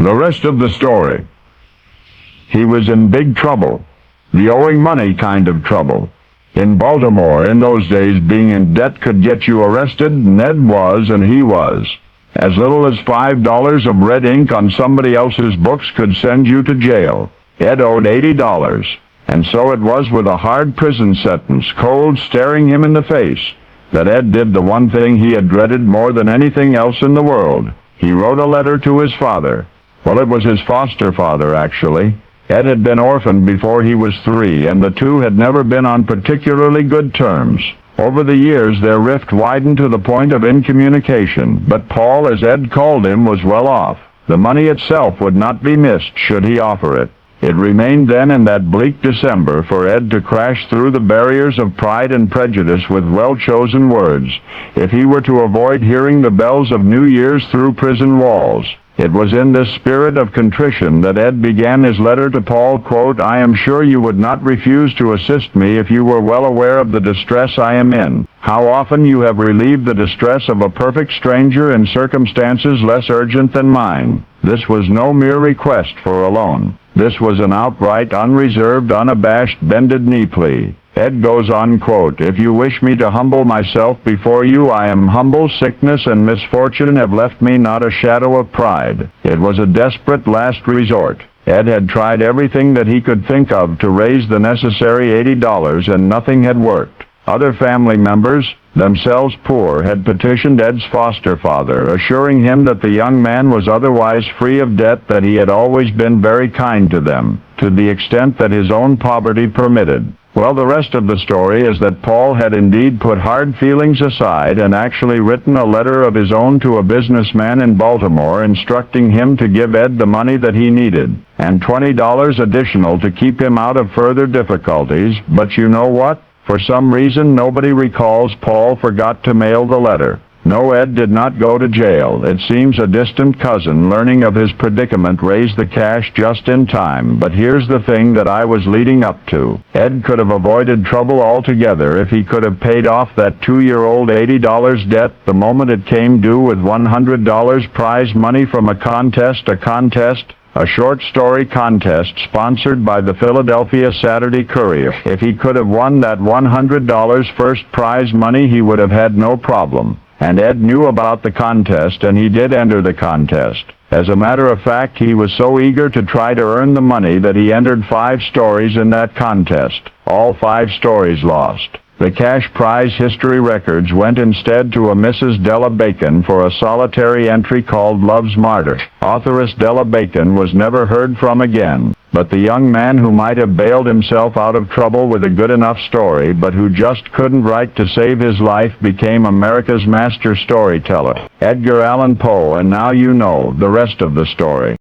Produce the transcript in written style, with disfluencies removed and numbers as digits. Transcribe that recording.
The rest of the story. He was in big trouble. The owing money kind of trouble. In Baltimore, in those days, being in debt could get you arrested, and Ed was, and he was. As little as $5 of red ink on somebody else's books could send you to jail. Ed owed $80. And so it was with a hard prison sentence, cold staring him in the face, that Ed did the one thing he had dreaded more than anything else in the world. He wrote a letter to his father. Well, it was his foster father, actually. Ed had been orphaned before he was 3, and the two had never been on particularly good terms. Over the years, their rift widened to the point of incommunication, but Paul, as Ed called him, was well off. The money itself would not be missed should he offer it. It remained then in that bleak December for Ed to crash through the barriers of pride and prejudice with well-chosen words, if he were to avoid hearing the bells of New Year's through prison walls. It was in this spirit of contrition that Ed began his letter to Paul, quote, "I am sure you would not refuse to assist me if you were well aware of the distress I am in. How often you have relieved the distress of a perfect stranger in circumstances less urgent than mine. This was no mere request for a loan. This was an outright, unreserved, unabashed, bended knee plea." Ed goes on, quote, "If you wish me to humble myself before you, I am humble. Sickness and misfortune have left me not a shadow of pride." It was a desperate last resort. Ed had tried everything that he could think of to raise the necessary $80, and nothing had worked. Other family members, themselves poor, had petitioned Ed's foster father, assuring him that the young man was otherwise free of debt, that he had always been very kind to them, to the extent that his own poverty permitted. Well, the rest of the story is that Paul had indeed put hard feelings aside and actually written a letter of his own to a businessman in Baltimore instructing him to give Ed the money that he needed, and $20 additional to keep him out of further difficulties. But you know what? For some reason nobody recalls Paul forgot to mail the letter. No, Ed did not go to jail. It seems a distant cousin, learning of his predicament, raised the cash just in time. But here's the thing that I was leading up to. Ed could have avoided trouble altogether if he could have paid off that 2-year-old $80 debt the moment it came due with $100 prize money from a short story contest sponsored by the Philadelphia Saturday Courier. If he could have won that $100 first prize money, he would have had no problem. And Ed knew about the contest, and he did enter the contest. As a matter of fact, he was so eager to try to earn the money that he entered 5 stories in that contest. All 5 stories lost. The cash prize history records went instead to a Mrs. Della Bacon for a solitary entry called Love's Martyr. Authoress Della Bacon was never heard from again. But the young man who might have bailed himself out of trouble with a good enough story, but who just couldn't write to save his life, became America's master storyteller, Edgar Allan Poe, and now you know the rest of the story.